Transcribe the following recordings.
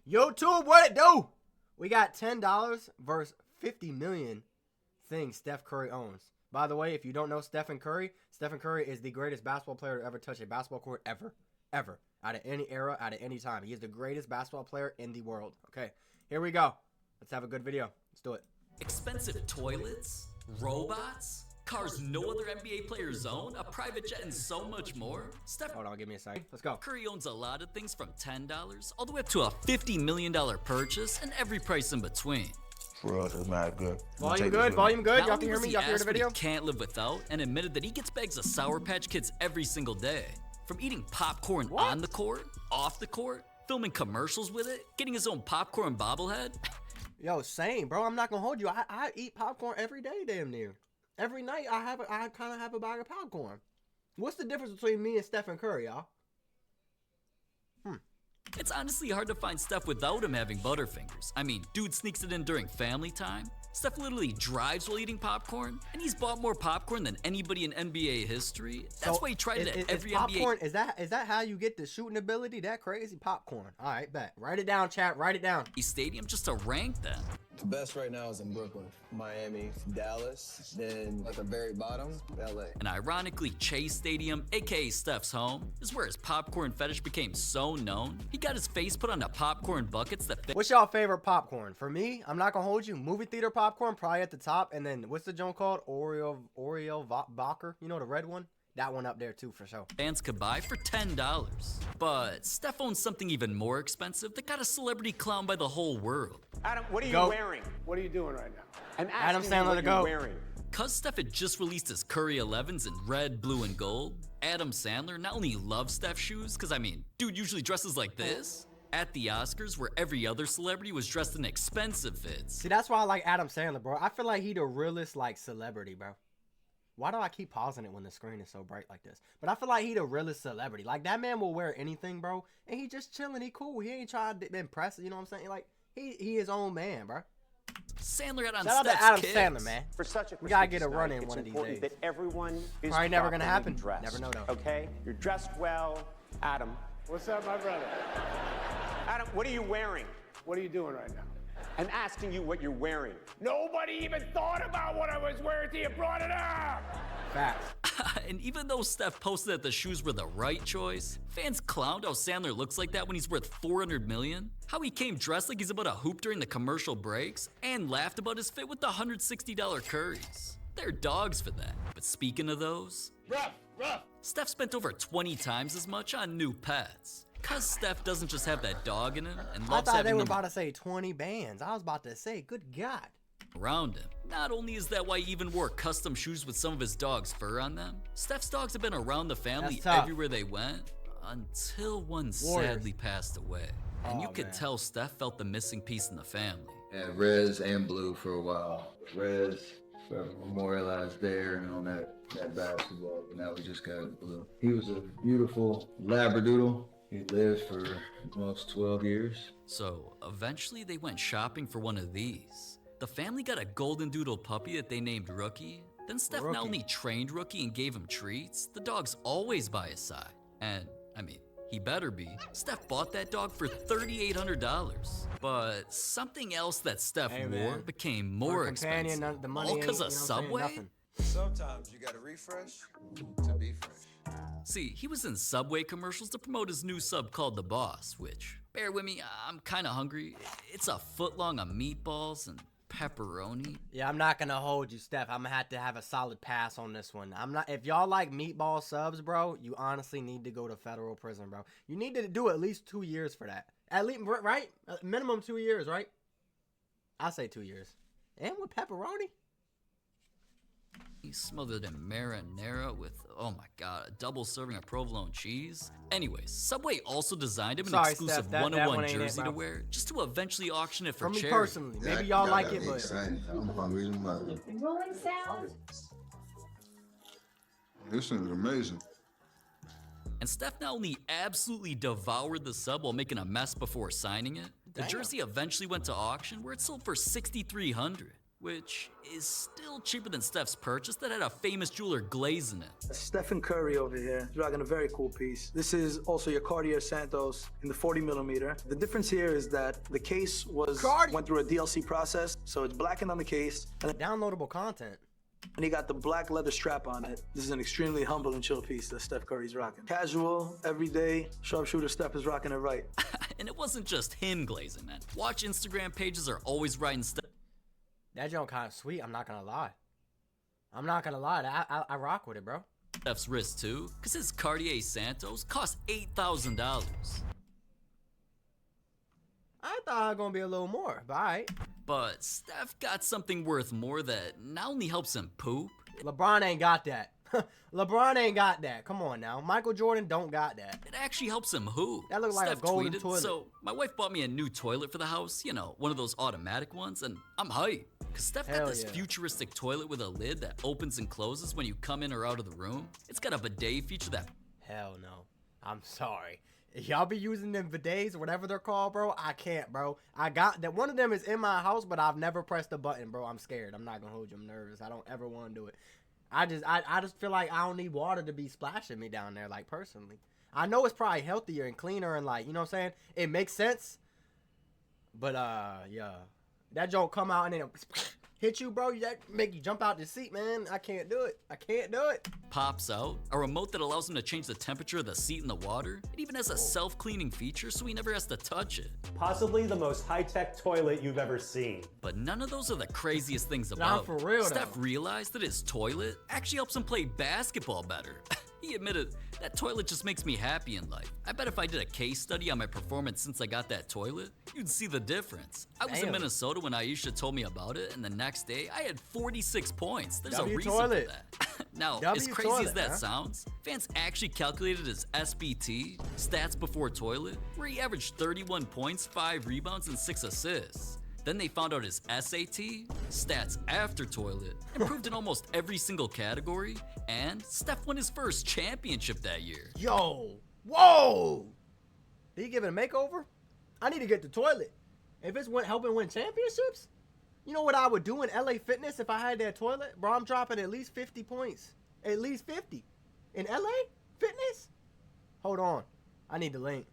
YouTube, what it do? We got $10 versus 50 million things Steph Curry owns. By the way, if you don't know Stephen Curry is the greatest basketball player to ever touch a basketball court ever. Out of any era, out of any time. He is the greatest basketball player in the world. Okay, here we go. Let's have a good video. Let's do it. Expensive toilets, robots, cars no other NBA players own, a private jet, and so much more. Steph Hold on, give me a second. Let's go. Curry owns a lot of things from $10 all the way up to a $50 million purchase and every price in between. For us, it's not good. Volume good, volume good. Y'all Not can only hear was me? he Y'all can hear the asked what video? he can't live without, and admitted that he gets bags of Sour Patch Kids every single day. From eating popcorn on the court, off the court, filming commercials with it, getting his own popcorn bobblehead. Yo, same, bro. I'm not gonna hold you. I eat popcorn every day, damn near. Every night I kind of have a bag of popcorn. What's the difference between me and Stephen Curry, y'all? It's honestly hard to find Steph without him having Butterfingers. I mean, dude sneaks it in during family time. Steph literally drives while eating popcorn, and he's bought more popcorn than anybody in NBA history. That's why he tried it at every popcorn, NBA. Is that how you get the shooting ability? That crazy popcorn. All right, bet. Write it down, chat. Write it down. Stadium just to rank them. The best right now is in Brooklyn, Miami, Dallas, then at the very bottom, LA. And ironically, Chase Stadium, aka Steph's home, is where his popcorn fetish became so known. He got his face put on the popcorn buckets that fit. What's y'all favorite popcorn? For me, I'm not gonna hold you. Movie theater popcorn, probably at the top, and then what's the joint called? Oreo Vodka. You know the red one? That one up there too, for sure. Fans could buy for $10. But Steph owns something even more expensive that got a celebrity clown by the whole world. Adam, what are you Go. wearing? What are you doing right now? I'm Adam asking Sandler you what to you're go. wearing. Cause Steph had just released his Curry 11s in red, blue, and gold, Adam Sandler not only loves Steph's shoes, cause I mean, dude usually dresses like this, at the Oscars where every other celebrity was dressed in expensive fits. See, that's why I like Adam Sandler, bro. I feel like he the realest, like, celebrity, bro. Why do I keep pausing it when the screen is so bright like this? But I feel like he the realest celebrity. Like, that man will wear anything, bro. And he just chilling. He cool. He ain't trying to impress, you know what I'm saying? Like, he his own man, bro. Sandler got on Shout out Steph's to Adam kicks. Sandler, man. For such a We gotta get prestigious a run night, in it's one of these important days. that everyone is Probably never gonna properly happen. dressed, Never know, though. Okay? You're dressed well. Adam. What's up, my brother? Adam, what are you wearing? What are you doing right now? I'm asking you what you're wearing. Nobody even thought about what I was wearing till you brought it up! Facts. And even though Steph posted that the shoes were the right choice, fans clowned how Sandler looks like that when he's worth $400 million, how he came dressed like he's about to hoop during the commercial breaks, and laughed about his fit with the $160 Currys. They're dogs for that. But speaking of those, Rough! Steph spent over 20 times as much on new pets. Cause Steph doesn't just have that dog in him and I loves thought they having were them about to say 20 bands. I was about to say, good God. around him. Not only is that why he even wore custom shoes with some of his dog's fur on them, Steph's dogs have been around the family That's tough. everywhere they went until one Warriors. sadly passed away. And you Oh, could man. tell Steph felt the missing piece in the family. Had Rez and Blue for a while. Rez forever memorialized there and on that basketball, but now we just got Blue. He was a beautiful Labradoodle. He lived for almost 12 years. So eventually they went shopping for one of these. The family got a golden doodle puppy that they named Rookie. Then Steph Rookie. not only trained Rookie and gave him treats, the dog's always by his side. And, I mean, he better be. Steph bought that dog for $3,800. But something else that Steph Hey, wore man. became For more a companion, expensive. the money All ain't, because you of know what I'm saying, Subway? nothing. Sometimes you gotta refresh to be fresh. See, he was in Subway commercials to promote his new sub called The Boss, which, bear with me, I'm kinda hungry. It's a foot long of meatballs and pepperoni. Yeah, I'm not gonna hold you, Steph. I'm gonna have to have a solid pass on this one. I'm not. If y'all like meatball subs, bro, you honestly need to go to federal prison, bro. You need to do at least 2 years for that. At least, right? Minimum 2 years, right? I say 2 years. And with pepperoni. He smothered in marinara with, oh my god, a double serving of provolone cheese. Anyways, Subway also designed him an Sorry, exclusive Steph, that 101 one ain't it, jersey to bro. wear just to eventually auction it for For me charity. personally, maybe y'all like it, but Excited. I'm hungry as a mother. Rolling sound. This is amazing. And Steph not only absolutely devoured the sub while making a mess before signing it, the Damn. jersey eventually went to auction where it sold for $6,300. which is still cheaper than Steph's purchase that had a famous jeweler glazing it. Stephen Curry over here is rocking a very cool piece. This is also your Cartier Santos in the 40mm. The difference here is that the case went through a DLC process, so it's blackened on the case. And Downloadable content. And he got the black leather strap on it. This is an extremely humble and chill piece that Steph Curry's rocking. Casual, everyday, sharpshooter Steph is rocking it right. And it wasn't just him glazing, man. Watch Instagram pages are always writing Steph. That joint kind of sweet. I'm not gonna lie. I rock with it, bro. Steph's wrist too, because his Cartier Santos cost $8,000. I thought it was gonna be a little more, but all right. But Steph got something worth more that not only helps him poop. LeBron ain't got that. LeBron ain't got that. Come on now. Michael Jordan don't got that. It actually helps him hoop. That looks like a Steph golden tweeted, toilet. So my wife bought me a new toilet for the house, you know, one of those automatic ones, and I'm hyped. Cause Steph got Hell this yeah. futuristic toilet with a lid that opens and closes when you come in or out of the room. It's got a bidet feature that Hell no. I'm sorry. Y'all be using them bidets or whatever they're called, bro. I can't, bro. I got that. One of them is in my house, but I've never pressed the button, bro. I'm scared. I'm not gonna hold you. I'm nervous. I don't ever want to do it. I just feel like I don't need water to be splashing me down there, like, personally. I know it's probably healthier and cleaner and, like, you know what I'm saying? It makes sense. But, yeah. That joke come out and then hit you, bro. That make you jump out the seat, man. I can't do it. I can't do it. pops out, a remote that allows him to change the temperature of the seat in the water. It even has a self-cleaning feature so he never has to touch it. Possibly the most high-tech toilet you've ever seen. But none of those are the craziest things Nah, about for it. real, Steph though. realized that his toilet actually helps him play basketball better. He admitted, that toilet just makes me happy in life. I bet if I did a case study on my performance since I got that toilet, you'd see the difference. I was in Damn. Minnesota when Aisha told me about it, and the next day I had 46 points. There's W a reason toilet. for that. Now, W as crazy toilet, as that huh? sounds, fans actually calculated his SBT, stats before toilet, where he averaged 31 points, 5 rebounds, and 6 assists. Then they found out his SAT, stats after toilet, improved in almost every single category, and Steph won his first championship that year. Yo, whoa! Did he give it a makeover? I need to get the toilet. If it's helping win championships, you know what I would do in LA Fitness if I had that toilet? Bro, I'm dropping at least 50 points. At least 50. In LA Fitness? Hold on. I need the link.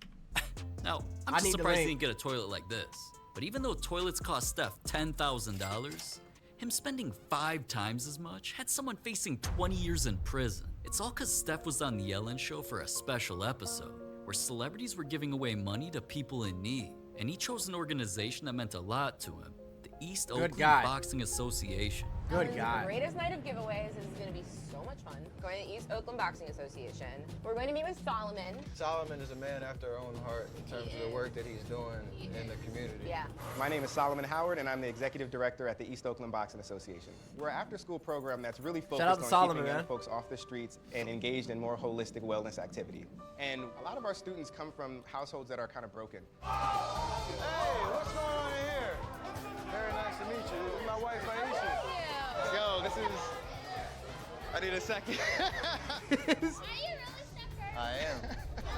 Now, I'm I just need the surprised he link. didn't get a toilet like this. But even though toilets cost Steph $10,000, him spending 5 times as much had someone facing 20 years in prison. It's all because Steph was on The Ellen Show for a special episode where celebrities were giving away money to people in need. And he chose an organization that meant a lot to him, the East Oakland guy. Boxing Association. Good The guy. greatest night of giveaways is going to be so much fun. Going to the East Oakland Boxing Association. We're going to meet with Solomon. Solomon is a man after our own heart in terms of the work that he's doing in the community. Yeah. My name is Solomon Howard, and I'm the executive director at the East Oakland Boxing Association. We're an after-school program that's really focused out to on Solomon, keeping young man. folks off the streets and engaged in more holistic wellness activity. And a lot of our students come from households that are kind of broken. Hey, what's going on in here? Very nice to meet you. This is my wife, Aisha. Yo, this is... I need a second. I am.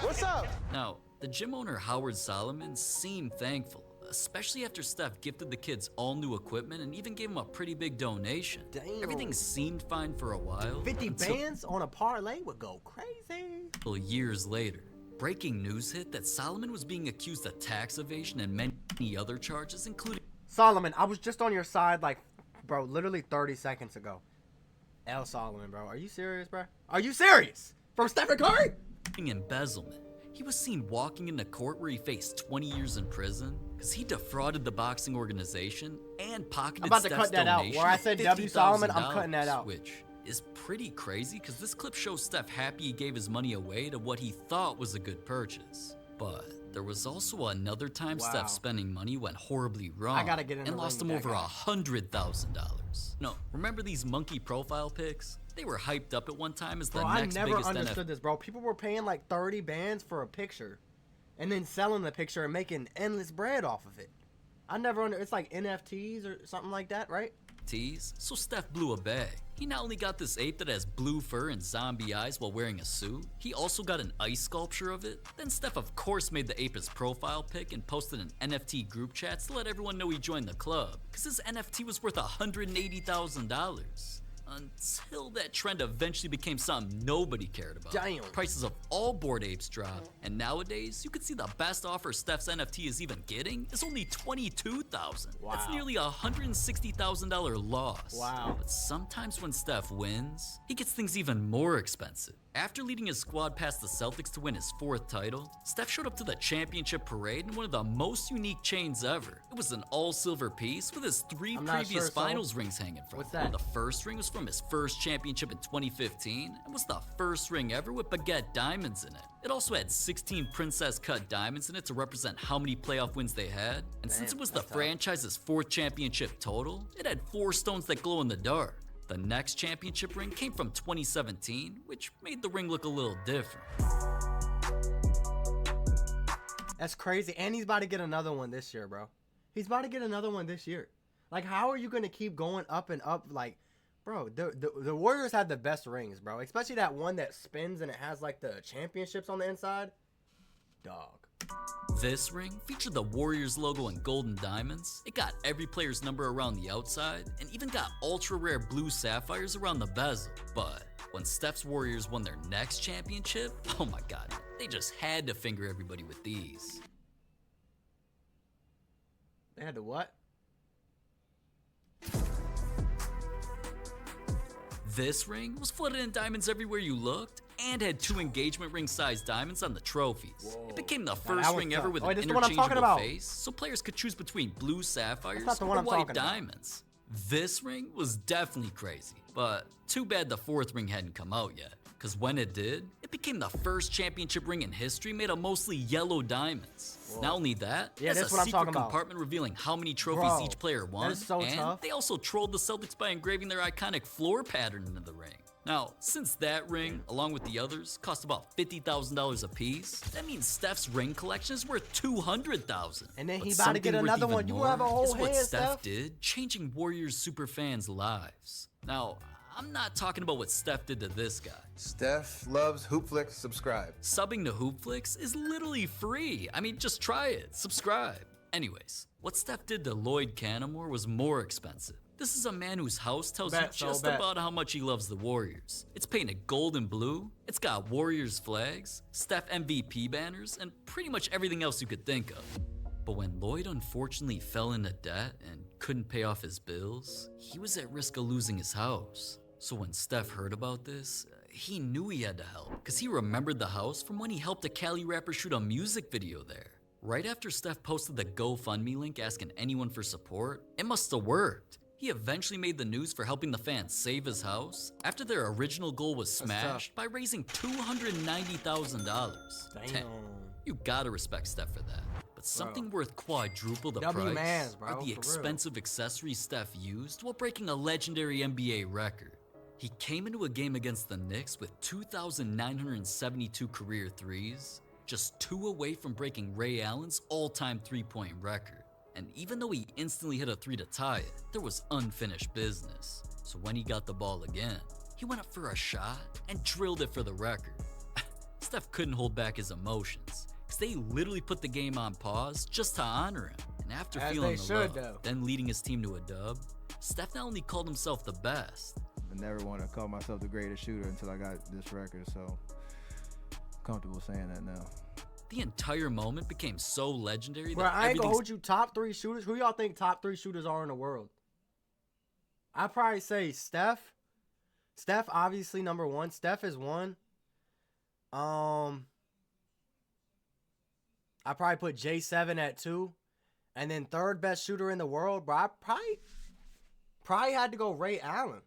What's up? Now, the gym owner Howard Solomon seemed thankful, especially after Steph gifted the kids all new equipment and even gave him a pretty big donation. Damn. Everything seemed fine for a while. 50 until bands on a parlay would go crazy. years later. Breaking news hit that Solomon was being accused of tax evasion and many other charges, including Solomon, I was just on your side, like, bro, literally 30 seconds ago. L. Solomon, bro. Are you serious, bro? Are you serious? From Stephen Curry? embezzlement. He was seen walking into court where he faced 20 years in prison because he defrauded the boxing organization and pocketed I'm about to Steph's cut that out. donation Where I of said W. Solomon, I'm $50,000, cutting that out. Which is pretty crazy because this clip shows Steph happy he gave his money away to what he thought was a good purchase. But there was also another time Wow. Steph spending money went horribly wrong I gotta get in the and ring lost with him that over guy. $100,000. No, remember these monkey profile pics? They were hyped up at one time as the Bro, I next never biggest understood NFL. this, bro. People were paying like 30 bands for a picture and then selling the picture and making endless bread off of it. I never it's like NFTs or something like that, right? NFTs, so Steph blew a bag. He not only got this ape that has blue fur and zombie eyes while wearing a suit, he also got an ice sculpture of it. Then Steph of course made the ape his profile pic and posted an NFT group chat to let everyone know he joined the club, cause his NFT was worth $180,000. Until that trend eventually became something nobody cared about. Damn. Prices of all Bored Apes dropped, and nowadays you can see the best offer Steph's NFT is even getting is only $22,000. Wow. That's nearly a $160,000 loss. Wow. But sometimes when Steph wins, he gets things even more expensive. After leading his squad past the Celtics to win his 4th title, Steph showed up to the championship parade in one of the most unique chains ever. It was an all-silver piece with his 3 I'm not previous sure, so finals rings hanging from what's it. that? The first ring was from his first championship in 2015 and was the first ring ever with baguette diamonds in it. It also had 16 princess cut diamonds in it to represent how many playoff wins they had. And since it was the franchise's 4th championship total, it had 4 stones that glow in the dark. The next championship ring came from 2017, which made the ring look a little different. That's crazy. And he's about to get another one this year, bro. He's about to get another one this year. Like, how are you going to keep going up and up? Like, bro, the Warriors have the best rings, bro. Especially that one that spins and it has, like, the championships on the inside. Dog. This ring featured the Warriors logo in golden diamonds. It got every player's number around the outside, and even got ultra rare blue sapphires around the bezel. But when Steph's Warriors won their next championship, oh my god, they just had to finger everybody with these. They had to what? This ring was flooded in diamonds everywhere you looked, and had 2 engagement ring sized diamonds on the trophies. Whoa. It became the Now, first that was ring ever tough. with Oh, an this is the one I'm talking interchangeable about. face, so players could choose between blue sapphires That's not the or one I'm white talking about. diamonds. This ring was definitely crazy, but too bad the 4th ring hadn't come out yet, because when it did, it became the first championship ring in history made of mostly yellow diamonds. Whoa. Not only that, Yeah, there's that's a what I'm secret talking about. compartment revealing how many trophies Bro, each player won, is so and tough. they also trolled the Celtics by engraving their iconic floor pattern into the ring. Now, since that ring, along with the others, cost about $50,000 a piece, that means Steph's ring collection is worth $200,000. And then he But about to get something worth another even one. You more have a whole is what hand, Steph Steph. did, changing Warriors superfans' lives. Now, I'm not talking about what Steph did to this guy. Steph loves Hoopflix. Subscribe. Subbing to Hoopflix is literally free. I mean, just try it. Subscribe. Anyways, what Steph did to Lloyd Canamore was more expensive. This is a man whose house tells you just about how much he loves the Warriors. It's painted gold and blue, it's got Warriors flags, Steph MVP banners, and pretty much everything else you could think of. But when Lloyd unfortunately fell into debt and couldn't pay off his bills, he was at risk of losing his house. So when Steph heard about this, he knew he had to help, because he remembered the house from when he helped a Cali rapper shoot a music video there. Right after Steph posted the GoFundMe link asking anyone for support, it must have worked. He eventually made the news for helping the fans save his house after their original goal was smashed by raising $290,000. Damn. You gotta respect Steph for that. But something worth quadruple the W price mans, bro, are for the real. expensive accessories Steph used while breaking a legendary NBA record. He came into a game against the Knicks with 2,972 career threes, just 2 away from breaking Ray Allen's all-time three-point record. And even though he instantly hit a 3 to tie it, there was unfinished business. So when he got the ball again, he went up for a shot and drilled it for the record. Steph couldn't hold back his emotions, because they literally put the game on pause just to honor him. And after As feeling they the should, love, though. then leading his team to a dub, Steph not only called himself the best, I never want to call myself the greatest shooter until I got this record, so I'm comfortable saying that now. the entire moment became so legendary Bro, that I ain't gonna everything's hold you. Top 3 shooters. Who y'all think top 3 shooters are in the world? I'd probably say Steph. Steph, obviously, number 1. Steph is 1. I probably put J7 at 2. And then 3rd best shooter in the world, bro. I probably had to go Ray Allen.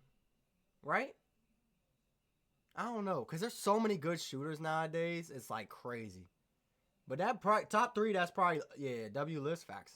Right? I don't know. Because there's so many good shooters nowadays. It's like crazy. But that top 3, that's probably, yeah, W list. Facts.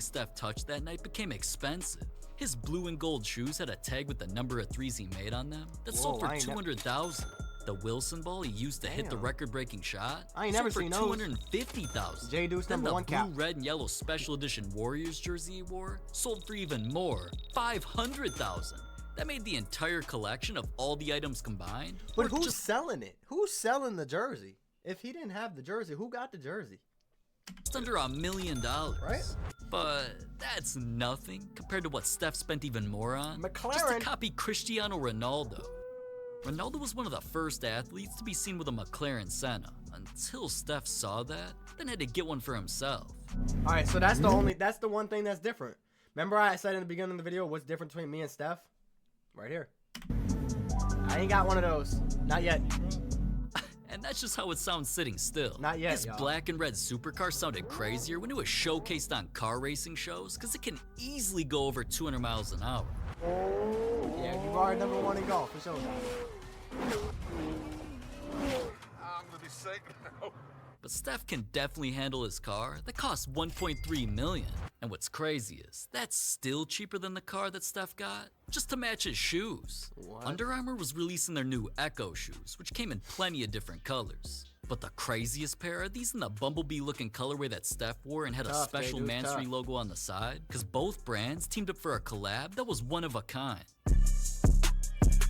Steph touched that night became expensive. His blue and gold shoes had a tag with the number of threes he made on them that sold Whoa, for I ain't $200,000. The Wilson ball he used to hit the record-breaking shot. I ain't never seen those. $250,000. J Deuce Then number the 1 cap. blue, red, and yellow special edition Warriors jersey he wore sold for even more, $500,000. That made the entire collection of all the items combined. But worth who's just selling it? Who's selling the jersey? If he didn't have the jersey, who got the jersey? under $1 million. Right? But that's nothing compared to what Steph spent even more on. Just to McLaren. copy Cristiano Ronaldo. Ronaldo was one of the first athletes to be seen with a McLaren Senna. Until Steph saw that, then had to get one for himself. All right, so that's the one thing that's different. Remember I said in the beginning of the video what's different between me and Steph? Right here. I ain't got one of those. Not yet. And that's just how it sounds sitting still. Not yet, This y'all. black and red supercar sounded crazier when it was showcased on car racing shows, because it can easily go over 200 miles an hour. Yeah, you've already number 1 in golf for sure. I'm gonna be sick now. But Steph can definitely handle his car that costs $1.3 million. And what's crazy is, that's still cheaper than the car that Steph got, just to match his shoes. What? Under Armour was releasing their new Echo shoes, which came in plenty of different colors. But the craziest pair are these in the bumblebee looking colorway that Steph wore and had a Tough, special dude, Mansory tough. logo on the side, because both brands teamed up for a collab that was one of a kind.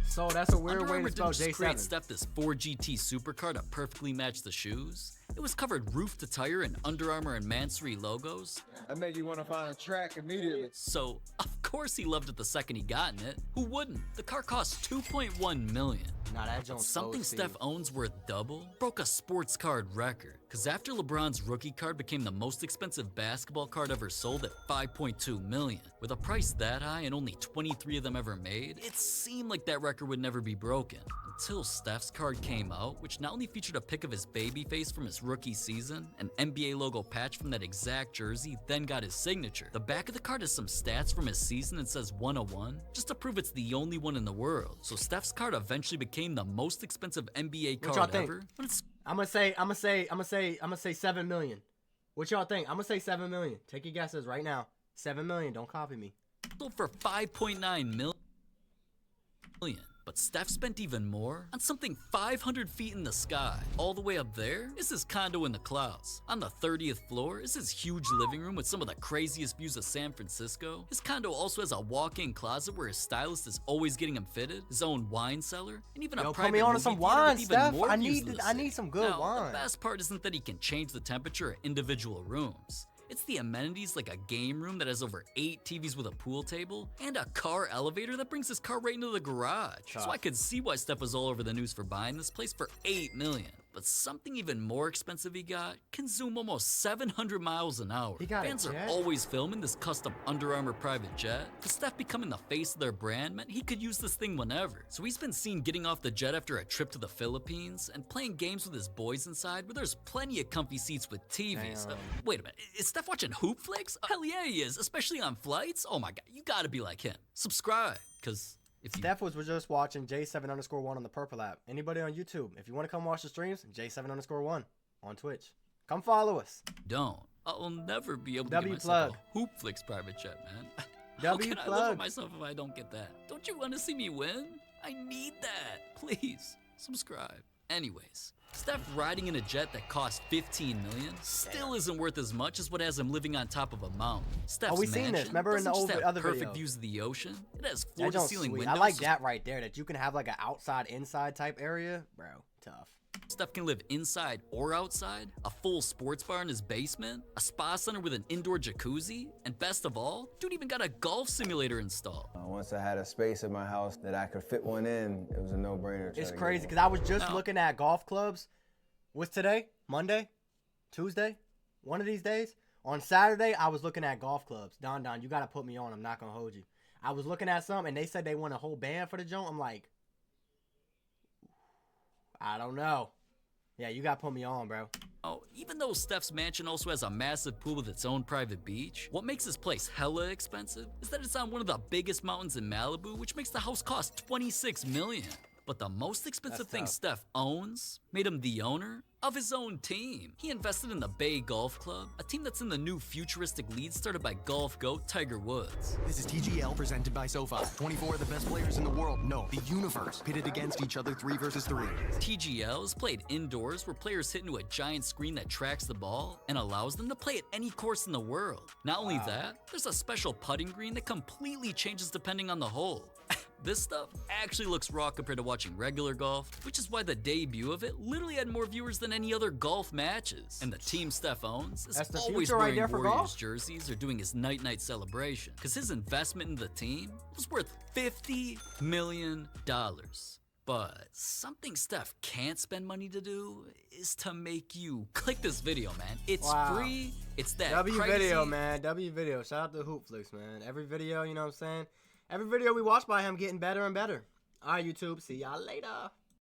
So that's a weird Under way Armour to spell didn't just create J7. Steph this 4GT supercar to perfectly match the shoes. It was covered roof to tire in Under Armour and Mansory logos. That made you want to find a track immediately. So, of course he loved it the second he got in it. Who wouldn't? The car cost $2.1 million. Nah, that But joint's something OC. Steph owns worth double broke a sports card record. Cause after LeBron's rookie card became the most expensive basketball card ever sold at $5.2 million, with a price that high and only 23 of them ever made, it seemed like that record would never be broken. Until Steph's card came out, which not only featured a pic of his baby face from his rookie season, an NBA logo patch from that exact jersey, then got his signature. The back of the card has some stats from his season and says 101, just to prove it's the only one in the world. So Steph's card eventually became the most expensive NBA What y'all card think? ever. But it's I'm gonna say 7 million. What y'all think? I'm gonna say 7 million. Take your guesses right now. 7 million. Don't copy me. sold for $5.9 million. But Steph spent even more on something 500 feet in the sky. All the way up there is his condo in the clouds. On the 30th floor is his huge living room with some of the craziest views of San Francisco. His condo also has a walk-in closet where his stylist is always getting him fitted, his own wine cellar, and even Yo, a put private me on to movie some theater wine, with even Steph. more I views need of the I need city. some good Now, wine. The best part isn't that he can change the temperature at individual rooms. It's the amenities like a game room that has over 8 TVs with a pool table and a car elevator that brings his car right into the garage. So I could see why Steph was all over the news for buying this place for $8 million. But something even more expensive he got can zoom almost 700 miles an hour. He got a Fans are jet? always filming this custom Under Armour private jet. Because Steph becoming the face of their brand meant he could use this thing whenever. So he's been seen getting off the jet after a trip to the Philippines and playing games with his boys inside where there's plenty of comfy seats with TVs. Damn. Wait a minute, is Steph watching Hoop Flicks? Hell yeah he is, especially on flights. Oh my god, you gotta be like him. Subscribe, because if you Steph was just watching J7_1 on the Purple app. Anybody on YouTube, if you want to come watch the streams, J7_1 on Twitch. Come follow us. don't, I'll never be able to W get myself plug. a Hoop Flicks private jet, man. How W can I live plug. with myself if I don't get that? Don't you want to see me win? I need that. Please, subscribe. Anyways, Steph riding in a jet that costs $15 million still isn't worth as much as what has him living on top of a mountain. Steph's we seen this. mansion Remember in the doesn't just old- have other perfect video? views of the ocean. It has That floor to joint's ceiling sweet. windows. I like so that right there, that you can have like an outside inside type area. Bro, tough. Steph can live inside or outside, a full sports bar in his basement, a spa center with an indoor jacuzzi, and best of all, dude even got a golf simulator installed. Once I had a space in my house that I could fit one in, it was a no-brainer. It's crazy because I was just No. looking at golf clubs. What's today? Monday? Tuesday? One of these days? On Saturday, I was looking at golf clubs. Don, you got to put me on. I'm not going to hold you. I was looking at some, and they said they want a whole band for the joint. I'm like, I don't know. Yeah, you got to put me on, bro. Oh, even though Steph's mansion also has a massive pool with its own private beach, what makes this place hella expensive is that it's on one of the biggest mountains in Malibu, which makes the house cost $26 million. But the most expensive That's thing tough. Steph owns made him the owner of his own team. He invested in the Bay Golf Club, a team that's in the new futuristic league started by golf goat Tiger Woods. This is TGL presented by SoFi. 24 of the best players in the world, no, the universe, pitted against each other 3 versus 3. TGL is played indoors where players hit into a giant screen that tracks the ball and allows them to play at any course in the world. Not only that, there's a special putting green that completely changes depending on the hole. This stuff actually looks raw compared to watching regular golf, which is why the debut of it literally had more viewers than any other golf matches. And the team Steph owns is That's the always future right wearing there for Warriors golf. jerseys or doing his night-night celebration, because his investment in the team was worth $50 million. But something Steph can't spend money to do is to make you click this video, man. It's Wow. free. It's that W crazy. video, man. W video. Shout out to Hoopflix, man. Every video, you know what I'm saying? Every video we watch by him getting better and better. All right, YouTube. See y'all later.